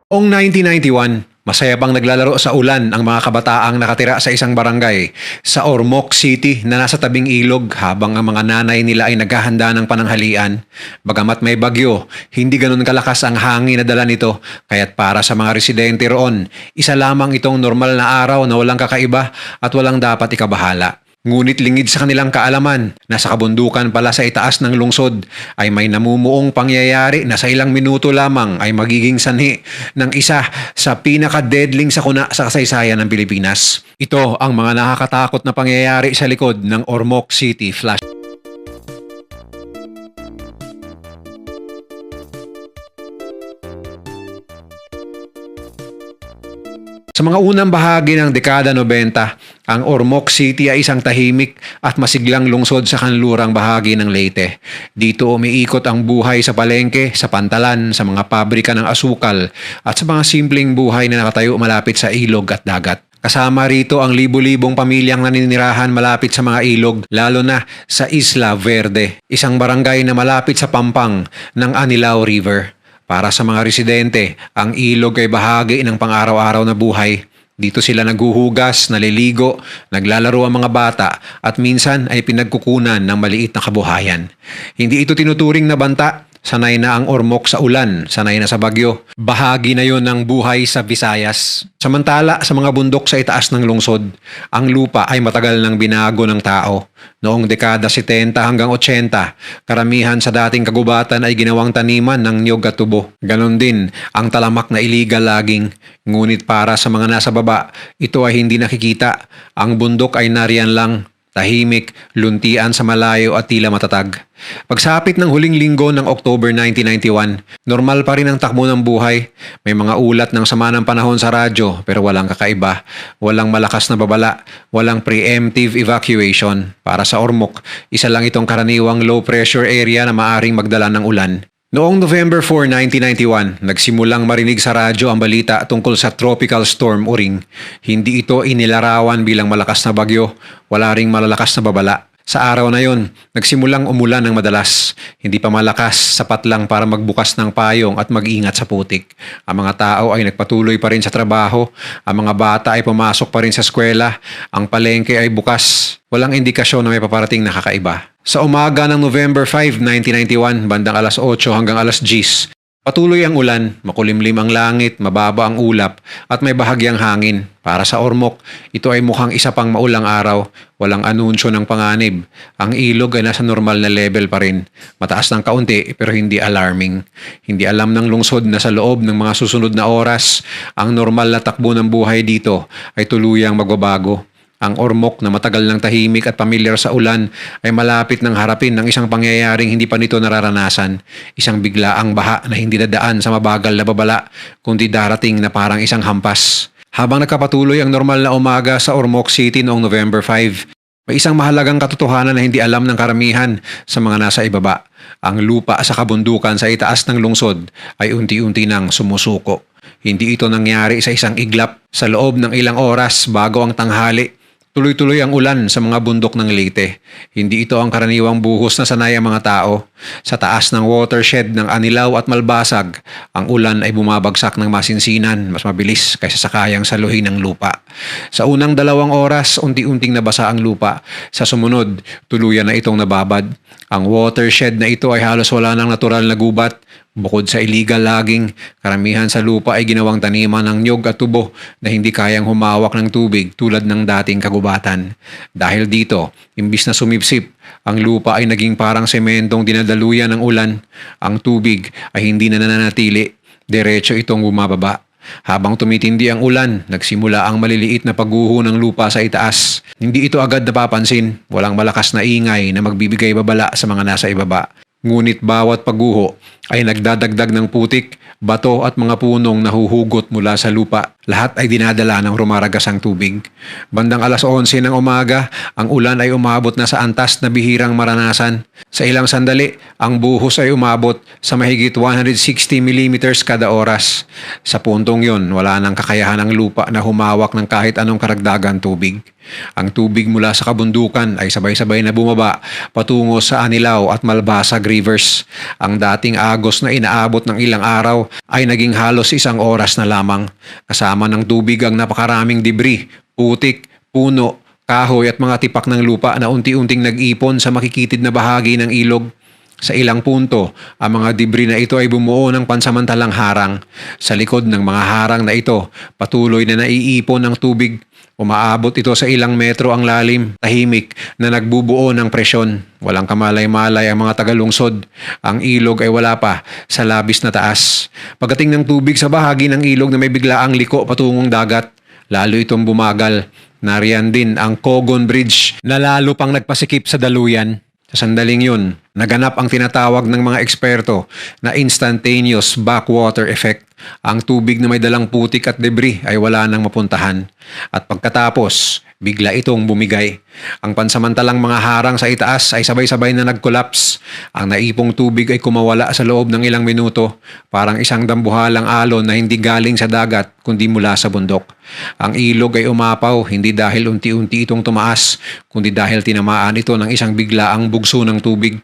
Noong 1991, masaya pang naglalaro sa ulan ang mga kabataang nakatira sa isang barangay sa Ormoc City na nasa tabing ilog habang ang mga nanay nila ay naghahanda ng pananghalian. Bagamat may bagyo, hindi ganun kalakas ang hangin na dala nito, kaya't para sa mga residente roon, isa lamang itong normal na araw na walang kakaiba at walang dapat ikabahala. Ngunit lingid sa kanilang kaalaman, nasa kabundukan pala sa itaas ng lungsod ay may namumuong pangyayari na sa ilang minuto lamang ay magiging sanhi ng isa sa pinaka-deadling sakuna sa kasaysayan ng Pilipinas. Ito ang mga nakakatakot na pangyayari sa likod ng Ormoc City Flash. Sa mga unang bahagi ng dekada 90, ang Ormoc City ay isang tahimik at masiglang lungsod sa kanlurang bahagi ng Leyte. Dito umiikot ang buhay sa palengke, sa pantalan, sa mga pabrika ng asukal at sa mga simpleng buhay na nakatayo malapit sa ilog at dagat. Kasama rito ang libu-libong pamilyang naninirahan malapit sa mga ilog, lalo na sa Isla Verde, isang barangay na malapit sa pampang ng Anilao River. Para sa mga residente, ang ilog ay bahagi ng pang-araw-araw na buhay. Dito sila naghuhugas, naliligo, naglalaro ang mga bata at minsan ay pinagkukunan ng maliit na kabuhayan. Hindi ito tinuturing na banta. Sanay na ang Ormoc sa ulan, sanay na sa bagyo. Bahagi na yon ng buhay sa Visayas. Samantala sa mga bundok sa itaas ng lungsod, ang lupa ay matagal nang binago ng tao. Noong dekada 70 hanggang 80, karamihan sa dating kagubatan ay ginawang taniman ng niyog at tubo. Ganon din ang talamak na illegal logging. Ngunit para sa mga nasa baba, ito ay hindi nakikita. Ang bundok ay nariyan lang. Tahimik, luntian sa malayo at tila matatag. Pagsapit ng huling linggo ng October 1991, normal pa rin ang takbo ng buhay. May mga ulat ng sama ng panahon sa radyo pero walang kakaiba. Walang malakas na babala, walang preemptive evacuation. Para sa Ormoc, isa lang itong karaniwang low pressure area na maaring magdala ng ulan. Noong November 4, 1991, nagsimulang marinig sa radyo ang balita tungkol sa Tropical Storm Uring. Hindi ito inilarawan bilang malakas na bagyo, wala ring malalakas na babala. Sa araw na yon, nagsimulang umulan ng madalas. Hindi pa malakas, sapat lang para magbukas ng payong at mag-ingat sa putik. Ang mga tao ay nagpatuloy pa rin sa trabaho, ang mga bata ay pumasok pa rin sa eskwela, ang palengke ay bukas. Walang indikasyon na may paparating na kakaiba. Sa umaga ng November 5, 1991, bandang alas 8 hanggang alas 10, patuloy ang ulan, makulimlim ang langit, mababa ang ulap, at may bahagyang hangin. Para sa Ormoc, ito ay mukhang isa pang maulang araw, walang anunsyo ng panganib. Ang ilog ay nasa normal na level pa rin. Mataas ng kaunti pero hindi alarming. Hindi alam ng lungsod na sa loob ng mga susunod na oras, ang normal na takbo ng buhay dito ay tuluyang magbabago. Ang Ormoc na matagal ng tahimik at pamilyar sa ulan ay malapit ng harapin ng isang pangyayaring hindi pa nito nararanasan. Isang biglaang baha na hindi dadaan sa mabagal na babala, kundi darating na parang isang hampas. Habang nagkapatuloy ang normal na umaga sa Ormoc City noong November 5, may isang mahalagang katotohanan na hindi alam ng karamihan sa mga nasa ibaba. Ang lupa sa kabundukan sa itaas ng lungsod ay unti-unti nang sumusuko. Hindi ito nangyari sa isang iglap. Sa loob ng ilang oras bago ang tanghali, tuloy-tuloy ang ulan sa mga bundok ng Leyte. Hindi ito ang karaniwang buhos na sanay ang mga tao. Sa taas ng watershed ng Anilao at Malbasag, ang ulan ay bumabagsak ng masinsinan, mas mabilis kaysa sa kayang saluhin ng lupa. Sa unang 2 oras, unti-unting nabasa ang lupa. Sa sumunod, tuluyan na itong nababad. Ang watershed na ito ay halos wala ng natural na gubat. Bukod sa illegal logging, karamihan sa lupa ay ginawang taniman ng niyog at tubo na hindi kayang humawak ng tubig tulad ng dating kagubatan. Dahil dito, imbis na sumipsip, ang lupa ay naging parang sementong dinadaluyan ng ulan. Ang tubig ay hindi na nananatili, diretso itong bumababa. Habang tumitindi ang ulan, nagsimula ang maliliit na pagguho ng lupa sa itaas. Hindi ito agad napapansin, walang malakas na ingay na magbibigay babala sa mga nasa ibaba. Ngunit bawat pagguho ay nagdadagdag ng putik, bato at mga punong nahuhugot mula sa lupa. Lahat ay dinadala ng rumaragasang tubig. Bandang alas 11 ng umaga, ang ulan ay umabot na sa antas na bihirang maranasan. Sa ilang sandali, ang buhos ay umabot sa mahigit 160 mm kada oras. Sa puntong yon, wala nang kakayahan ng lupa na humawak ng kahit anong karagdagang tubig. Ang tubig mula sa kabundukan ay sabay-sabay na bumaba patungo sa Anilao at Malbasag Rivers. Ang dating agos na inaabot ng ilang araw ay naging halos 1 oras na lamang. Kasama ng tubig ang napakaraming debris, putik, puno, kahoy at mga tipak ng lupa na unti-unting nag-ipon sa makikitid na bahagi ng ilog. Sa ilang punto, ang mga debris na ito ay bumuo ng pansamantalang harang. Sa likod ng mga harang na ito, patuloy na naiipon ang tubig. Umaabot ito sa ilang metro ang lalim, tahimik na nagbubuo ng presyon. Walang kamalay-malay ang mga tagalungsod. Ang ilog ay wala pa sa labis na taas. Pagdating ng tubig sa bahagi ng ilog na may biglaang liko patungong dagat, lalo itong bumagal. Nariyan din ang Cogon Bridge na lalo pang nagpasikip sa daluyan. Sa sandaling yun, naganap ang tinatawag ng mga eksperto na instantaneous backwater effect. Ang tubig na may dalang putik at debris ay wala nang mapuntahan. At pagkatapos, bigla itong bumigay. Ang pansamantalang mga harang sa itaas ay sabay-sabay na nag-collapse. Ang naipong tubig ay kumawala sa loob ng ilang minuto, parang isang dambuhalang alon na hindi galing sa dagat kundi mula sa bundok. Ang ilog ay umapaw hindi dahil unti-unti itong tumaas, kundi dahil tinamaan ito ng isang biglaang bugso ng tubig.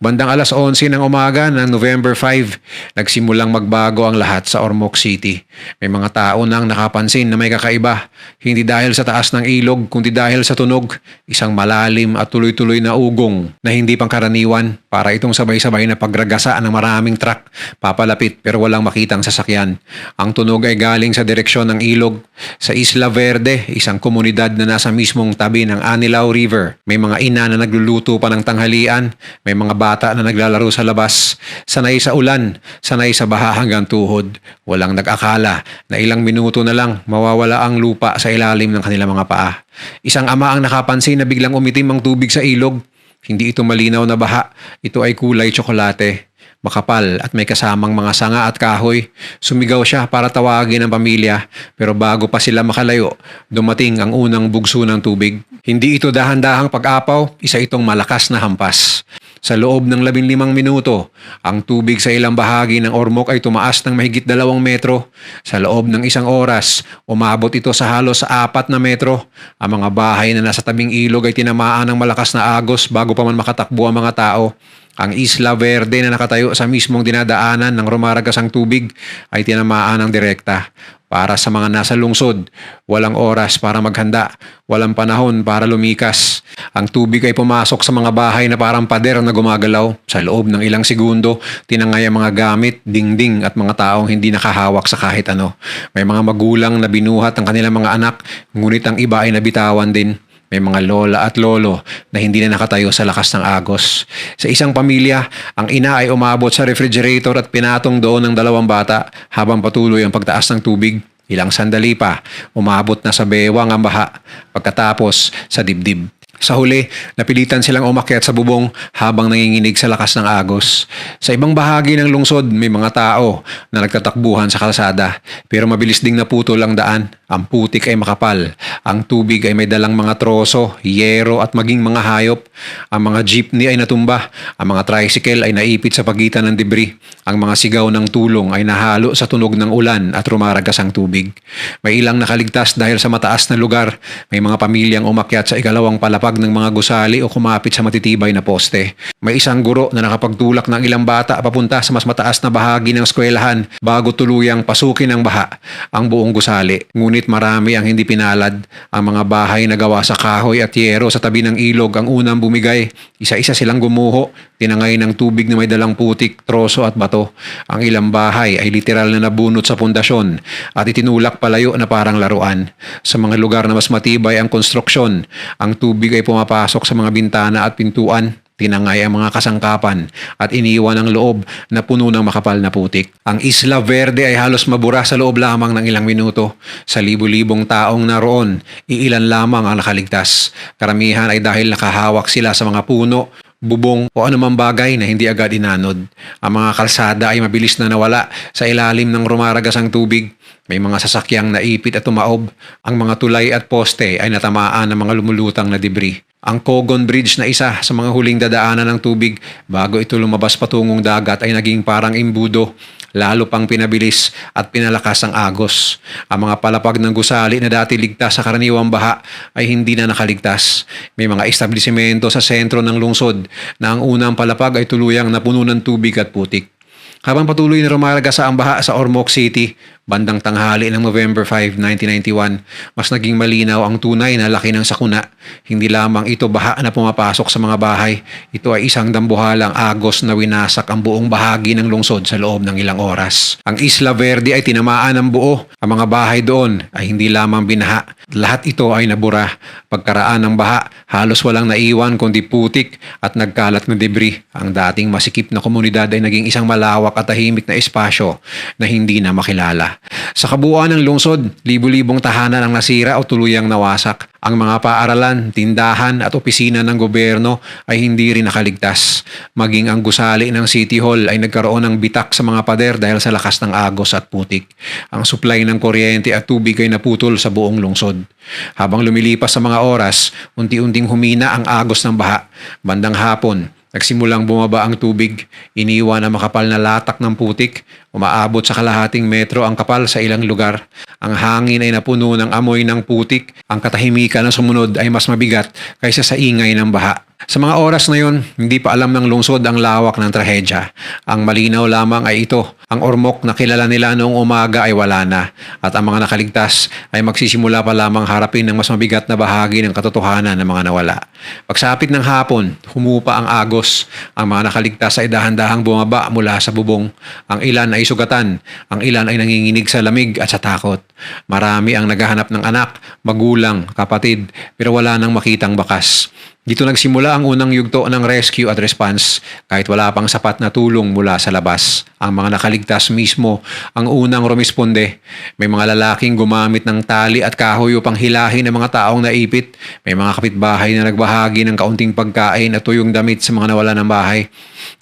Bandang 11:00 ng umaga ng November 5, nagsimulang magbago ang lahat sa Ormoc City. May mga tao nang nakapansin na may kakaiba, hindi dahil sa taas ng ilog kundi dahil sa tunog, isang malalim at tuloy-tuloy na ugong na hindi pangkaraniwan, para itong sabay-sabay na pagragasa ng maraming truck, papalapit pero walang makitang sasakyan. Ang tunog ay galing sa direksyon ng ilog. Sa Isla Verde, isang komunidad na nasa mismong tabi ng Anilao River, may mga ina na nagluluto pa ng tanghalian, may mga bata na naglalaro sa labas, sanay sa ulan, sanay sa baha hanggang tuhod. Walang nag-akala na ilang minuto na lang mawawala ang lupa sa ilalim ng kanilang mga paa. Isang ama ang nakapansin na biglang umitim ang tubig sa ilog. Hindi ito malinaw na baha, ito ay kulay tsokolate. Makapal at may kasamang mga sanga at kahoy. Sumigaw siya para tawagin ang pamilya, pero bago pa sila makalayo, dumating ang unang bugso ng tubig. Hindi ito dahan-dahang pag-apaw, isa itong malakas na hampas. Sa loob ng 15 minuto, ang tubig sa ilang bahagi ng Ormoc ay tumaas ng mahigit 2 metro. Sa loob ng 1 oras, umabot ito sa halos 4 na metro. Ang mga bahay na nasa tabing ilog ay tinamaan ng malakas na agos bago pa man makatakbo ang mga tao. Ang Isla Verde na nakatayo sa mismong dinadaanan ng rumaragasang tubig ay tinamaan ng direkta. Para sa mga nasa lungsod, walang oras para maghanda, walang panahon para lumikas. Ang tubig ay pumasok sa mga bahay na parang pader na gumagalaw. Sa loob ng ilang segundo, tinangay ang mga gamit, dingding at mga taong hindi nakahawak sa kahit ano. May mga magulang na binuhat ang kanilang mga anak, ngunit ang iba ay nabitawan din. May mga lola at lolo na hindi na nakatayo sa lakas ng agos. Sa isang pamilya, ang ina ay umabot sa refrigerator at pinatong doon ng 2 bata habang patuloy ang pagtaas ng tubig. Ilang sandali pa, umabot na sa bewang ang baha, pagkatapos sa dibdib. Sa huli, napilitan silang umakyat sa bubong habang nanginginig sa lakas ng agos. Sa ibang bahagi ng lungsod, may mga tao na nagtatakbuhan sa kalsada, pero mabilis ding naputol ang daan. Ang putik ay makapal. Ang tubig ay may dalang mga troso, yero at maging mga hayop. Ang mga jeepney ay natumba. Ang mga tricycle ay naipit sa pagitan ng debris. Ang mga sigaw ng tulong ay nahalo sa tunog ng ulan at rumaragas ang tubig. May ilang nakaligtas dahil sa mataas na lugar. May mga pamilyang umakyat sa ikalawang palapag ng mga gusali o kumapit sa matitibay na poste. May isang guro na nakapagtulak ng ilang bata papunta sa mas mataas na bahagi ng eskwelahan bago tuluyang pasukin ng baha ang buong gusali. Ngunit marami ang hindi pinalad. Ang mga bahay na gawa sa kahoy at yero sa tabi ng ilog ang unang bumigay. Isa-isa silang gumuho, tinangay ng tubig na may dalang putik, troso at bato. Ang ilang bahay ay literal na nabunot sa pundasyon at itinulak palayo na parang laruan. Sa mga lugar na mas matibay ang konstruksyon, ang tubig ay pumapasok sa mga bintana at pintuan. Tinangay ang mga kasangkapan at iniwan ang loob na puno ng makapal na putik. Ang Isla Verde ay halos mabura sa loob lamang ng ilang minuto. Sa libu-libong taong naroon, iilan lamang ang nakaligtas. Karamihan ay dahil nakahawak sila sa mga puno, bubong o anumang bagay na hindi agad inanod. Ang mga kalsada ay mabilis na nawala sa ilalim ng rumaragasang tubig. May mga sasakyang naipit at tumaob. Ang mga tulay at poste ay natamaan ng mga lumulutang na debris. Ang Cogon Bridge na isa sa mga huling dadaanan ng tubig bago ito lumabas patungong dagat ay naging parang imbudo, lalo pang pinabilis at pinalakas ang agos. Ang mga palapag ng gusali na dati ligtas sa karaniwang baha ay hindi na nakaligtas. May mga establisimento sa sentro ng lungsod na ang unang palapag ay tuluyang napuno ng tubig at putik. Habang patuloy na rumaragasa ang baha sa Ormoc City, bandang tanghali ng November 5, 1991, mas naging malinaw ang tunay na laki ng sakuna. Hindi lamang ito baha na pumapasok sa mga bahay, ito ay isang dambuhalang agos na winasak ang buong bahagi ng lungsod sa loob ng ilang oras. Ang Isla Verde ay tinamaan ng buo. Ang mga bahay doon ay hindi lamang binaha. Lahat ito ay nabura. Pagkaraan ng baha, halos walang naiwan kundi putik at nagkalat na debris. Ang dating masikip na komunidad ay naging isang malawak at tahimik na espasyo na hindi na makilala. Sa kabuuan ng lungsod, libu-libong tahanan ang nasira o tuluyang nawasak. Ang mga paaralan, tindahan at opisina ng gobyerno ay hindi rin nakaligtas. Maging ang gusali ng City Hall ay nagkaroon ng bitak sa mga pader dahil sa lakas ng agos at putik. Ang supply ng kuryente at tubig ay naputol sa buong lungsod. Habang lumilipas sa mga oras, unti-unting humina ang agos ng baha. Bandang hapon, nagsimulang bumaba ang tubig, iniwan ang makapal na latak ng putik, umaabot sa kalahating metro ang kapal sa ilang lugar. Ang hangin ay napuno ng amoy ng putik, ang katahimikan na sumunod ay mas mabigat kaysa sa ingay ng baha. Sa mga oras na yon, hindi pa alam ng lungsod ang lawak ng trahedya. Ang malinaw lamang ay ito, ang Ormoc na kilala nila noong umaga ay wala na at ang mga nakaligtas ay magsisimula pa lamang harapin ng mas mabigat na bahagi ng katotohanan ng mga nawala. Pagsapit ng hapon, humupa ang agos. Ang mga nakaligtas ay dahan-dahang bumaba mula sa bubong. Ang ilan ay sugatan, ang ilan ay nanginginig sa lamig at sa takot. Marami ang naghahanap ng anak, magulang, kapatid, pero wala nang makitang bakas. Dito nagsimula ang unang yugto ng rescue at response kahit wala pang sapat na tulong mula sa labas. Ang mga nakaligtas mismo ang unang rumisponde. May mga lalaking gumamit ng tali at kahoy upang hilahin ang mga taong naipit. May mga kapitbahay na nagbahagi ng kaunting pagkain at tuyong damit sa mga nawala ng bahay.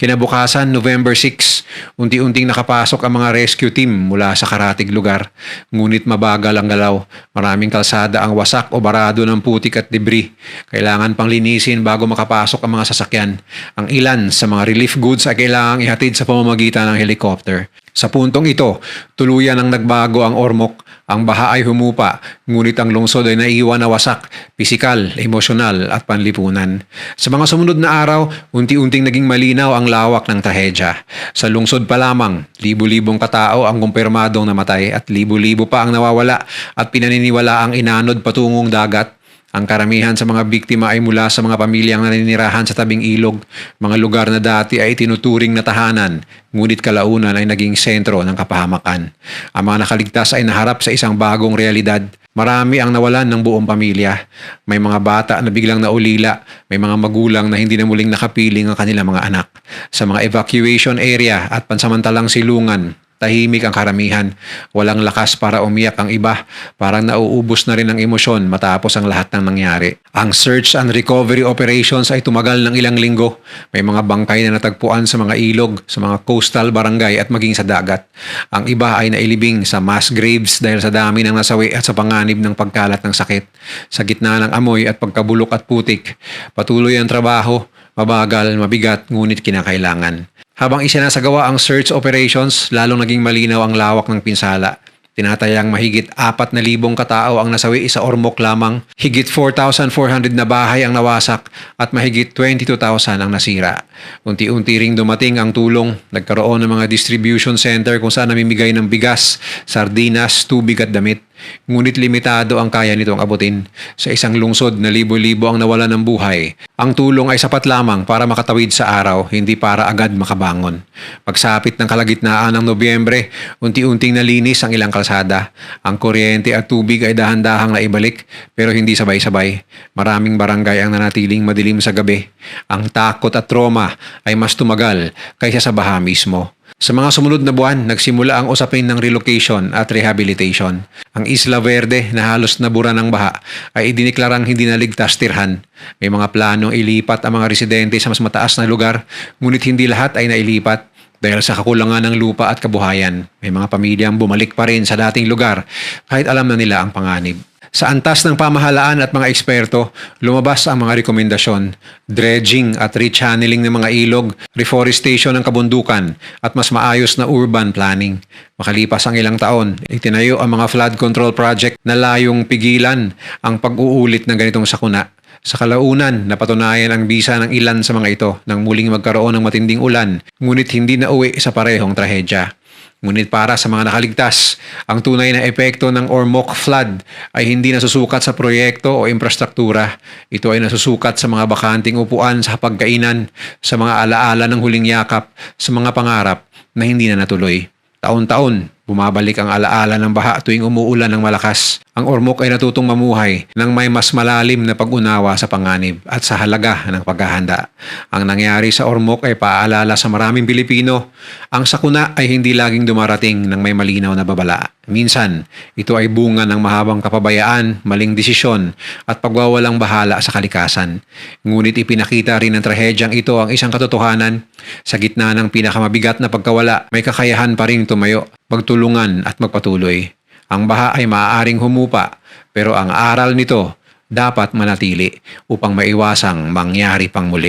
Kinabukasan, November 6, unti-unting nakapasok ang mga rescue team mula sa karatig lugar. Ngunit mabagal ang galaw. Maraming kalsada ang wasak o barado ng putik at debris. Kailangan pang linisin bago makapasok ang mga sasakyan. Ang ilan sa mga relief goods ay kailangang ihatid sa pamamagitan ng helicopter. Sa puntong ito, tuluyan ang nagbago ang Ormoc. Ang baha ay humupa, ngunit ang lungsod ay naiwan na wasak, pisikal, emosyonal at panlipunan. Sa mga sumunod na araw, unti-unting naging malinaw ang lawak ng trahedya. Sa lungsod pa lamang, libu-libong katao ang kumpirmadong namatay at libu-libo pa ang nawawala at pinaniniwala ang inanod patungong dagat. Ang karamihan sa mga biktima ay mula sa mga pamilyang naninirahan sa tabing ilog, mga lugar na dati ay tinuturing na tahanan, ngunit kalaunan ay naging sentro ng kapahamakan. Ang mga nakaligtas ay naharap sa isang bagong realidad. Marami ang nawalan ng buong pamilya. May mga bata na biglang naulila, may mga magulang na hindi na muling nakapiling ang kanilang mga anak. Sa mga evacuation area at pansamantalang silungan, tahimik ang karamihan. Walang lakas para umiyak ang iba. Parang nauubos na rin ang emosyon matapos ang lahat ng nangyari. Ang search and recovery operations ay tumagal ng ilang linggo. May mga bangkay na natagpuan sa mga ilog, sa mga coastal barangay at maging sa dagat. Ang iba ay nailibing sa mass graves dahil sa dami ng nasawi at sa panganib ng pagkalat ng sakit. Sa gitna ng amoy at pagkabulok at putik, patuloy ang trabaho, mabagal, mabigat, ngunit kinakailangan. Habang isinasagawa ang search operations, lalong naging malinaw ang lawak ng pinsala. Tinatayang mahigit 4,000 katao ang nasawi sa Ormoc lamang, higit 4,400 na bahay ang nawasak at mahigit 22,000 ang nasira. Unti-unti ring dumating ang tulong, nagkaroon ng mga distribution center kung saan namimigay ng bigas, sardinas, tubig at damit. Ngunit limitado ang kaya nitong abutin. Sa isang lungsod na libo-libo ang nawalan ng buhay, ang tulong ay sapat lamang para makatawid sa araw, hindi para agad makabangon. Pagsapit ng kalagitnaan ng Nobyembre, unti-unting nalinis ang ilang kalsada. Ang kuryente at tubig ay dahan-dahang naibalik, pero hindi sabay-sabay. Maraming barangay ang nanatiling madilim sa gabi. Ang takot at trauma ay mas tumagal kaysa sa baha mismo. Sa mga sumunod na buwan, nagsimula ang usapin ng relocation at rehabilitation. Ang Isla Verde na halos nabura ng baha ay idiniklarang hindi na ligtas tirhan. May mga planong ilipat ang mga residente sa mas mataas na lugar, ngunit hindi lahat ay nailipat dahil sa kakulangan ng lupa at kabuhayan. May mga pamilyang bumalik pa rin sa dating lugar kahit alam na nila ang panganib. Sa antas ng pamahalaan at mga eksperto, lumabas ang mga rekomendasyon, dredging at rechanneling ng mga ilog, reforestation ng kabundukan, at mas maayos na urban planning. Makalipas ang ilang taon, itinayo ang mga flood control project na layong pigilan ang pag-uulit ng ganitong sakuna. Sa kalaunan, napatunayan ang bisa ng ilan sa mga ito nang muling magkaroon ng matinding ulan, ngunit hindi nauwi sa parehong trahedya. Ngunit para sa mga nakaligtas, ang tunay na epekto ng Ormoc flood ay hindi nasusukat sa proyekto o infrastruktura. Ito ay nasusukat sa mga bakanting upuan sa hapagkainan, sa mga alaala ng huling yakap, sa mga pangarap na hindi na natuloy. Taon-taon, bumabalik ang alaala ng baha tuwing umuulan ng malakas. Ang Ormoc ay natutong mamuhay ng may mas malalim na pag-unawa sa panganib at sa halaga ng paghahanda. Ang nangyari sa Ormoc ay paalala sa maraming Pilipino. Ang sakuna ay hindi laging dumarating ng may malinaw na babala. Minsan, ito ay bunga ng mahabang kapabayaan, maling desisyon at pagwawalang bahala sa kalikasan. Ngunit ipinakita rin ng trahedyang ito ang isang katotohanan. Sa gitna ng pinakamabigat na pagkawala, may kakayahan pa rin tumayo, magtulungan at magpatuloy. Ang baha ay maaaring humupa, pero ang aral nito dapat manatili upang maiwasang mangyari pang muli.